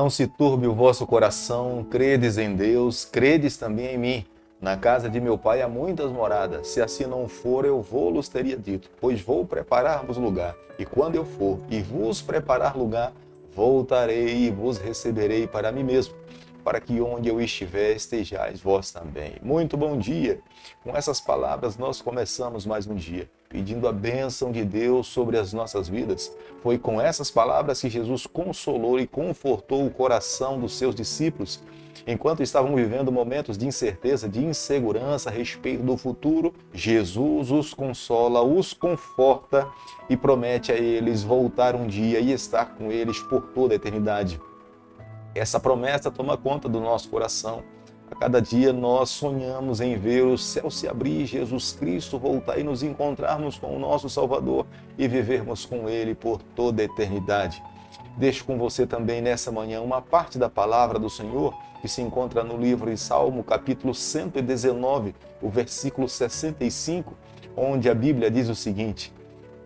Não se turbe o vosso coração, credes em Deus, credes também em mim. Na casa de meu pai há muitas moradas, se assim não for, eu vou-los teria dito, pois vou preparar-vos lugar. E quando eu for e vos preparar lugar, voltarei e vos receberei para mim mesmo, para que onde eu estiver estejais vós também. Muito bom dia! Com essas palavras nós começamos mais um dia, pedindo a bênção de Deus sobre as nossas vidas. Foi com essas palavras que Jesus consolou e confortou o coração dos seus discípulos, enquanto estavam vivendo momentos de incerteza, de insegurança a respeito do futuro. Jesus os consola, os conforta e promete a eles voltar um dia e estar com eles por toda a eternidade. Essa promessa toma conta do nosso coração. A cada dia nós sonhamos em ver o céu se abrir, Jesus Cristo voltar e nos encontrarmos com o nosso Salvador e vivermos com Ele por toda a eternidade. Deixo com você também nessa manhã uma parte da palavra do Senhor que se encontra no livro de Salmo, capítulo 119, o versículo 65, onde a Bíblia diz o seguinte: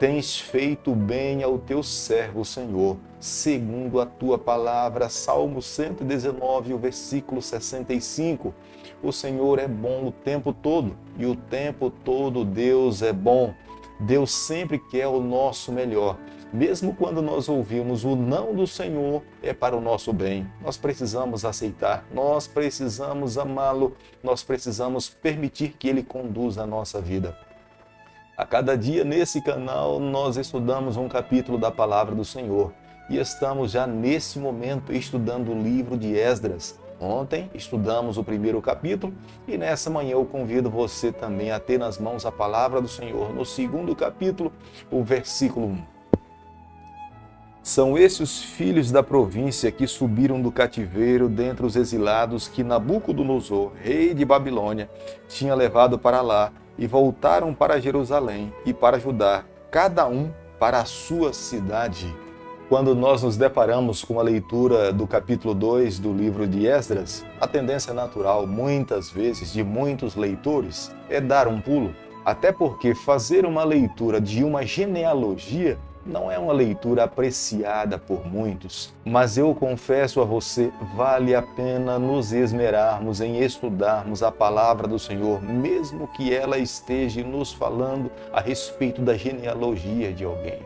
Tens feito bem ao teu servo, Senhor, segundo a tua palavra. Salmo 119, o versículo 65. O Senhor é bom o tempo todo, e o tempo todo Deus é bom. Deus sempre quer o nosso melhor. Mesmo quando nós ouvimos o não do Senhor, é para o nosso bem. Nós precisamos aceitar, nós precisamos amá-lo, nós precisamos permitir que Ele conduza a nossa vida. A cada dia nesse canal nós estudamos um capítulo da Palavra do Senhor e estamos já nesse momento estudando o livro de Esdras. Ontem estudamos o primeiro capítulo e nessa manhã eu convido você também a ter nas mãos a Palavra do Senhor no segundo capítulo, o versículo 1. São esses os filhos da província que subiram do cativeiro dentre os exilados que Nabucodonosor, rei de Babilônia, tinha levado para lá, e voltaram para Jerusalém e para Judá, cada um para a sua cidade. Quando nós nos deparamos com a leitura do capítulo 2 do livro de Esdras, a tendência natural, muitas vezes, de muitos leitores, é dar um pulo. Até porque fazer uma leitura de uma genealogia não é uma leitura apreciada por muitos, mas eu confesso a você, vale a pena nos esmerarmos em estudarmos a palavra do Senhor, mesmo que ela esteja nos falando a respeito da genealogia de alguém.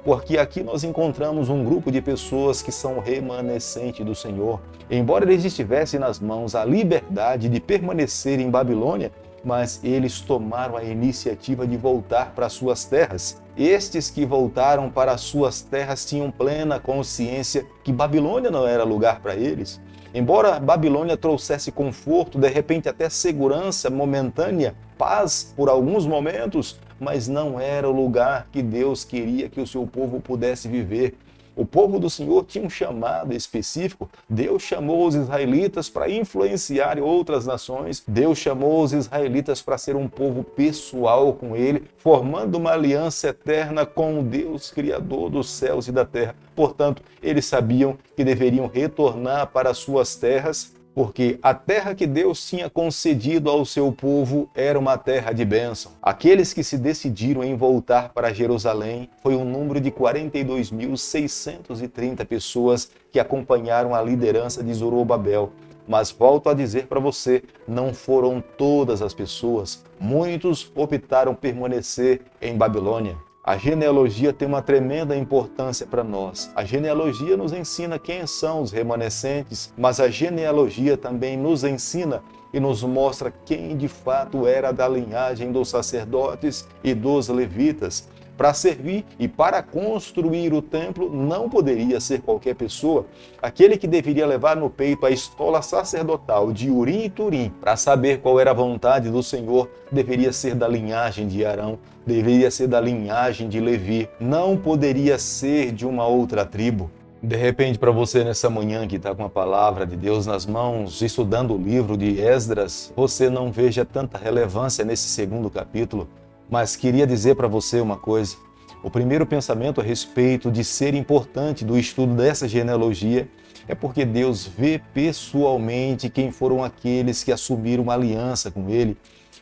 Porque aqui nós encontramos um grupo de pessoas que são remanescentes do Senhor. Embora eles estivessem nas mãos a liberdade de permanecer em Babilônia, mas eles tomaram a iniciativa de voltar para suas terras. Estes que voltaram para suas terras tinham plena consciência que Babilônia não era lugar para eles. Embora Babilônia trouxesse conforto, de repente até segurança momentânea, paz por alguns momentos, mas não era o lugar que Deus queria que o seu povo pudesse viver. O povo do Senhor tinha um chamado específico. Deus chamou os israelitas para influenciar outras nações. Deus chamou os israelitas para ser um povo pessoal com Ele, formando uma aliança eterna com o Deus Criador dos céus e da terra. Portanto, eles sabiam que deveriam retornar para suas terras, porque a terra que Deus tinha concedido ao seu povo era uma terra de bênção. Aqueles que se decidiram em voltar para Jerusalém foi um número de 42.630 pessoas que acompanharam a liderança de Zorobabel. Mas volto a dizer para você, não foram todas as pessoas. Muitos optaram permanecer em Babilônia. A genealogia tem uma tremenda importância para nós. A genealogia nos ensina quem são os remanescentes, mas a genealogia também nos ensina e nos mostra quem de fato era da linhagem dos sacerdotes e dos levitas. Para servir e para construir o templo não poderia ser qualquer pessoa. Aquele que deveria levar no peito a estola sacerdotal de Urim e Turim para saber qual era a vontade do Senhor deveria ser da linhagem de Arão, deveria ser da linhagem de Levi, não poderia ser de uma outra tribo. De repente, para você nessa manhã que está com a palavra de Deus nas mãos, estudando o livro de Esdras, você não veja tanta relevância nesse segundo capítulo. Mas queria dizer para você uma coisa. O primeiro pensamento a respeito de ser importante do estudo dessa genealogia é porque Deus vê pessoalmente quem foram aqueles que assumiram uma aliança com Ele.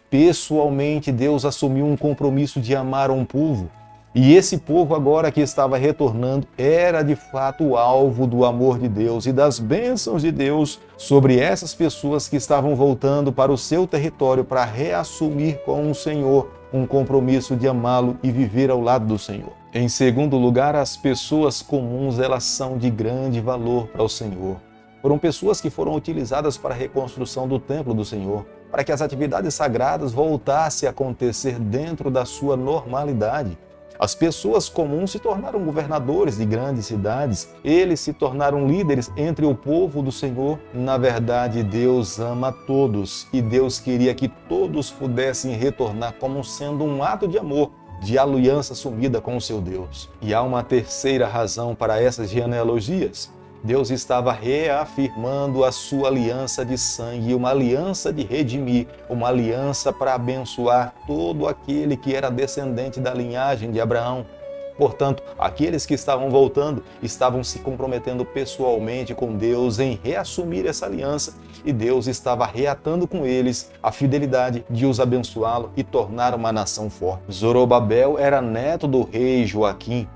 Pessoalmente, Deus assumiu um compromisso de amar um povo. E esse povo agora que estava retornando era de fato o alvo do amor de Deus e das bênçãos de Deus sobre essas pessoas que estavam voltando para o seu território para reassumir com o Senhor um compromisso de amá-lo e viver ao lado do Senhor. Em segundo lugar, as pessoas comuns, elas são de grande valor para o Senhor. Foram pessoas que foram utilizadas para a reconstrução do templo do Senhor, para que as atividades sagradas voltassem a acontecer dentro da sua normalidade. As pessoas comuns se tornaram governadores de grandes cidades, eles se tornaram líderes entre o povo do Senhor. Na verdade, Deus ama todos e Deus queria que todos pudessem retornar como sendo um ato de amor, de aliança assumida com o seu Deus. E há uma terceira razão para essas genealogias. Deus estava reafirmando a sua aliança de sangue, uma aliança de redimir, uma aliança para abençoar todo aquele que era descendente da linhagem de Abraão. Portanto, aqueles que estavam voltando estavam se comprometendo pessoalmente com Deus em reassumir essa aliança e Deus estava reatando com eles a fidelidade de os abençoá-lo e tornar uma nação forte. Zorobabel era neto do rei Joaquim.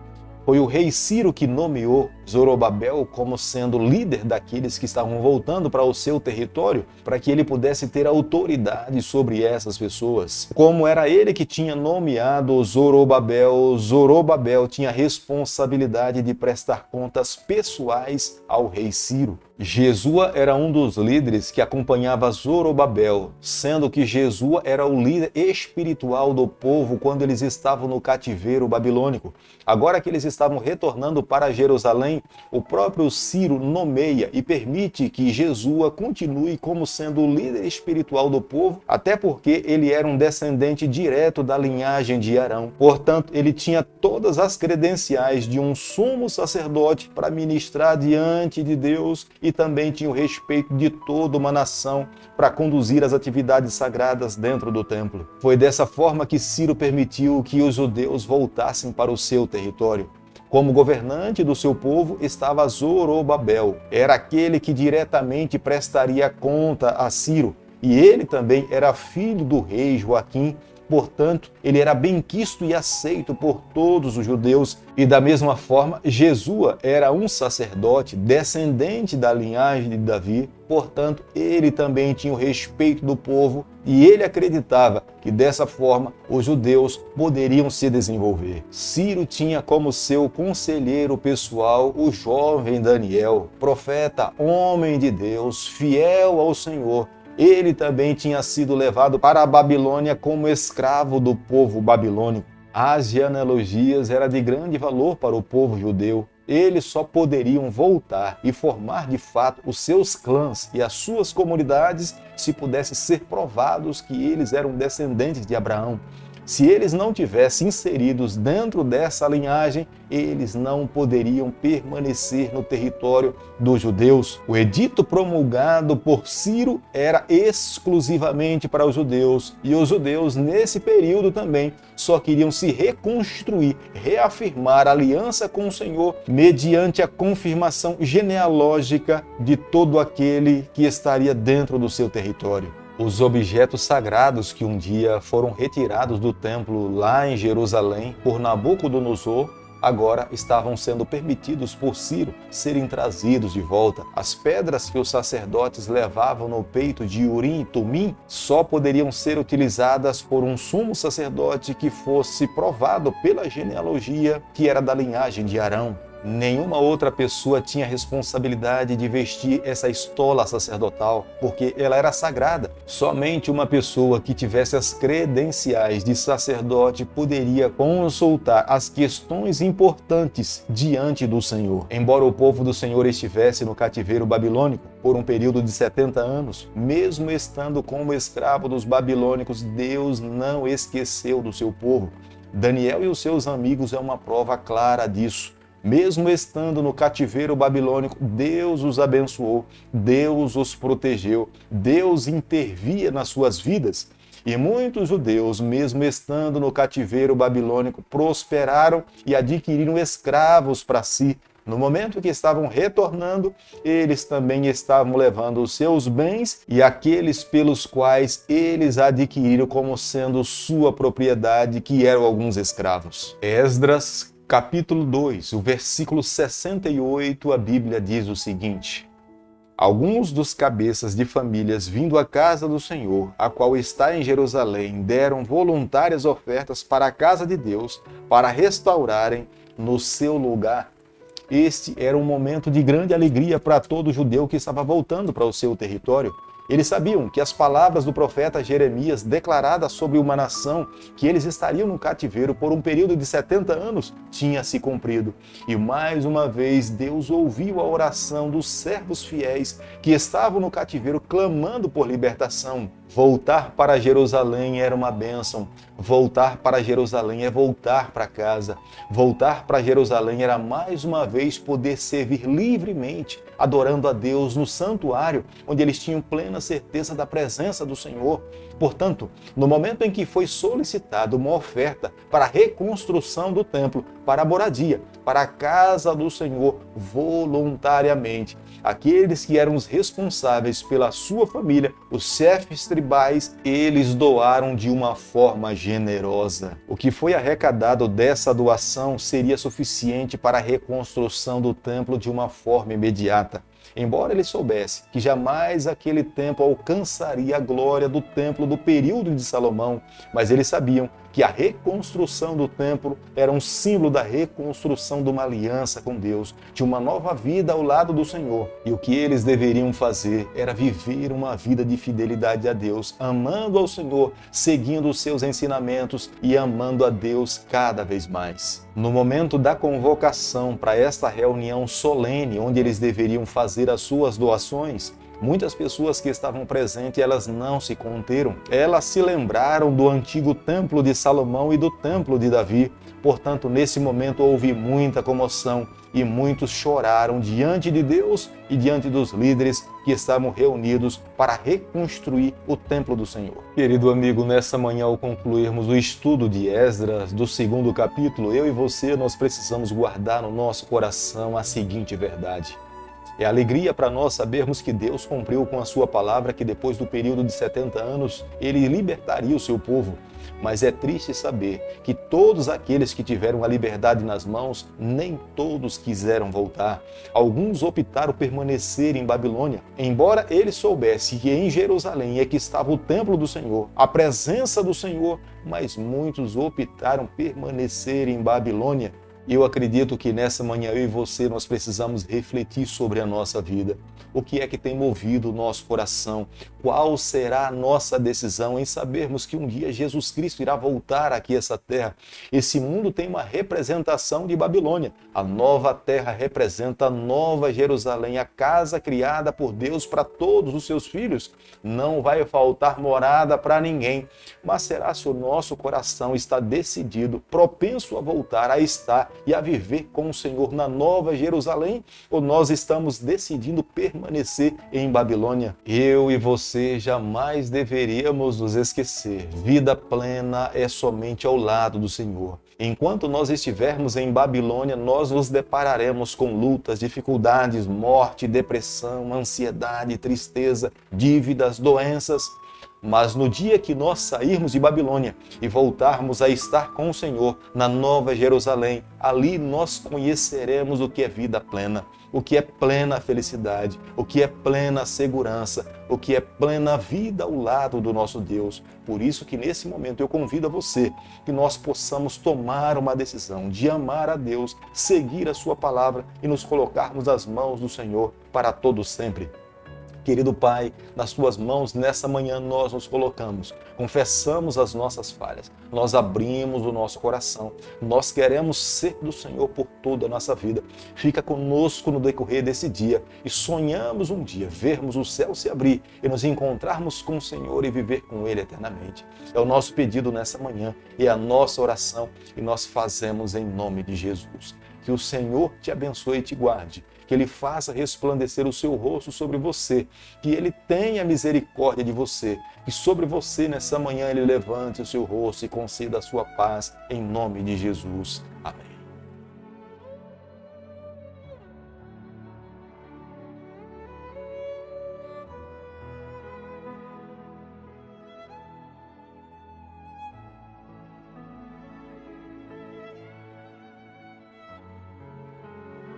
Foi o rei Ciro que nomeou Zorobabel como sendo líder daqueles que estavam voltando para o seu território, para que ele pudesse ter autoridade sobre essas pessoas. Como era ele que tinha nomeado Zorobabel, Zorobabel tinha responsabilidade de prestar contas pessoais ao rei Ciro. Jesua era um dos líderes que acompanhava Zorobabel, sendo que Jesua era o líder espiritual do povo quando eles estavam no cativeiro babilônico. Agora que eles estavam retornando para Jerusalém, o próprio Ciro nomeia e permite que Jesua continue como sendo o líder espiritual do povo, até porque ele era um descendente direto da linhagem de Arão. Portanto, ele tinha todas as credenciais de um sumo sacerdote para ministrar diante de Deus e também tinha o respeito de toda uma nação para conduzir as atividades sagradas dentro do templo. Foi dessa forma que Ciro permitiu que os judeus voltassem para o seu território. Como governante do seu povo estava Zorobabel. Era aquele que diretamente prestaria conta a Ciro. E ele também era filho do rei Joaquim. Portanto, ele era benquisto e aceito por todos os judeus. E da mesma forma, Jesua era um sacerdote descendente da linhagem de Davi. Portanto, ele também tinha o respeito do povo e ele acreditava que dessa forma os judeus poderiam se desenvolver. Ciro tinha como seu conselheiro pessoal o jovem Daniel, profeta, homem de Deus, fiel ao Senhor. Ele também tinha sido levado para a Babilônia como escravo do povo babilônico. As genealogias eram de grande valor para o povo judeu. Eles só poderiam voltar e formar de fato os seus clãs e as suas comunidades se pudesse ser provados que eles eram descendentes de Abraão. Se eles não tivessem inseridos dentro dessa linhagem, eles não poderiam permanecer no território dos judeus. O edito promulgado por Ciro era exclusivamente para os judeus, e os judeus, nesse período também, só queriam se reconstruir, reafirmar a aliança com o Senhor, mediante a confirmação genealógica de todo aquele que estaria dentro do seu território. Os objetos sagrados que um dia foram retirados do templo lá em Jerusalém por Nabucodonosor, agora estavam sendo permitidos por Ciro serem trazidos de volta. As pedras que os sacerdotes levavam no peito de Urim e Tumim só poderiam ser utilizadas por um sumo sacerdote que fosse provado pela genealogia que era da linhagem de Arão. Nenhuma outra pessoa tinha responsabilidade de vestir essa estola sacerdotal, porque ela era sagrada. Somente uma pessoa que tivesse as credenciais de sacerdote poderia consultar as questões importantes diante do Senhor. Embora o povo do Senhor estivesse no cativeiro babilônico por um período de 70 anos, mesmo estando como escravo dos babilônicos, Deus não esqueceu do seu povo. Daniel e os seus amigos é uma prova clara disso. Mesmo estando no cativeiro babilônico, Deus os abençoou, Deus os protegeu, Deus intervia nas suas vidas. E muitos judeus, mesmo estando no cativeiro babilônico, prosperaram e adquiriram escravos para si, No momento que estavam retornando, eles também estavam levando os seus bens e aqueles pelos quais eles adquiriram como sendo sua propriedade, que eram alguns escravos. Esdras, capítulo 2, o versículo 68, a Bíblia diz o seguinte: alguns dos cabeças de famílias vindo à casa do Senhor, a qual está em Jerusalém, deram voluntárias ofertas para a casa de Deus, para restaurarem no seu lugar. Este era um momento de grande alegria para todo judeu que estava voltando para o seu território. Eles sabiam que as palavras do profeta Jeremias, declaradas sobre uma nação, que eles estariam no cativeiro por um período de 70 anos, tinha se cumprido. E mais uma vez Deus ouviu a oração dos servos fiéis que estavam no cativeiro clamando por libertação. Voltar para Jerusalém era uma bênção. Voltar para Jerusalém é voltar para casa. Voltar para Jerusalém era mais uma vez poder servir livremente, adorando a Deus no santuário, onde eles tinham plena certeza da presença do Senhor. Portanto, no momento em que foi solicitada uma oferta para a reconstrução do templo, para a moradia, para a casa do Senhor, voluntariamente, aqueles que eram os responsáveis pela sua família, os chefes tribais, eles doaram de uma forma generosa. O que foi arrecadado dessa doação seria suficiente para a reconstrução do templo de uma forma imediata. Embora ele soubesse que jamais aquele templo alcançaria a glória do templo do período de Salomão, mas eles sabiam que a reconstrução do templo era um símbolo da reconstrução de uma aliança com Deus, de uma nova vida ao lado do Senhor. E o que eles deveriam fazer era viver uma vida de fidelidade a Deus, amando ao Senhor, seguindo os seus ensinamentos e amando a Deus cada vez mais. No momento da convocação para esta reunião solene, onde eles deveriam fazer as suas doações, muitas pessoas que estavam presentes, elas não se conteram. Elas se lembraram do antigo templo de Salomão e do templo de Davi. Portanto, nesse momento houve muita comoção e muitos choraram diante de Deus e diante dos líderes que estavam reunidos para reconstruir o templo do Senhor. Querido amigo, nessa manhã, ao concluirmos o estudo de Esdras, do 2º capítulo, eu e você, nós precisamos guardar no nosso coração a seguinte verdade. É alegria para nós sabermos que Deus cumpriu com a sua palavra que depois do período de 70 anos, Ele libertaria o seu povo. Mas é triste saber que todos aqueles que tiveram a liberdade nas mãos, nem todos quiseram voltar. Alguns optaram por permanecer em Babilônia. Embora eles soubessem que em Jerusalém é que estava o templo do Senhor, a presença do Senhor, mas muitos optaram por permanecer em Babilônia. E eu acredito que nessa manhã eu e você nós precisamos refletir sobre a nossa vida. O que é que tem movido o nosso coração? Qual será a nossa decisão em sabermos que um dia Jesus Cristo irá voltar aqui a essa terra? Esse mundo tem uma representação de Babilônia. A nova terra representa a nova Jerusalém, a casa criada por Deus para todos os seus filhos. Não vai faltar morada para ninguém. Mas será se o nosso coração está decidido, propenso a voltar a estar e a viver com o Senhor na nova Jerusalém, ou nós estamos decidindo permanecer em Babilônia? Eu e você jamais deveríamos nos esquecer. Vida plena é somente ao lado do Senhor. Enquanto nós estivermos em Babilônia, nós nos depararemos com lutas, dificuldades, morte, depressão, ansiedade, tristeza, dívidas, doenças. Mas no dia que nós sairmos de Babilônia e voltarmos a estar com o Senhor na nova Jerusalém, ali nós conheceremos o que é vida plena, o que é plena felicidade, o que é plena segurança, o que é plena vida ao lado do nosso Deus. Por isso que nesse momento eu convido a você que nós possamos tomar uma decisão de amar a Deus, seguir a sua palavra e nos colocarmos nas mãos do Senhor para todo sempre. Querido Pai, nas Tuas mãos, nessa manhã nós nos colocamos, confessamos as nossas falhas, nós abrimos o nosso coração, nós queremos ser do Senhor por toda a nossa vida. Fica conosco no decorrer desse dia e sonhamos um dia vermos o céu se abrir e nos encontrarmos com o Senhor e viver com Ele eternamente. É o nosso pedido nessa manhã e é a nossa oração e nós fazemos em nome de Jesus. Que o Senhor te abençoe e te guarde, que Ele faça resplandecer o seu rosto sobre você, que Ele tenha misericórdia de você, que sobre você nessa manhã Ele levante o seu rosto e conceda a sua paz, em nome de Jesus. Amém.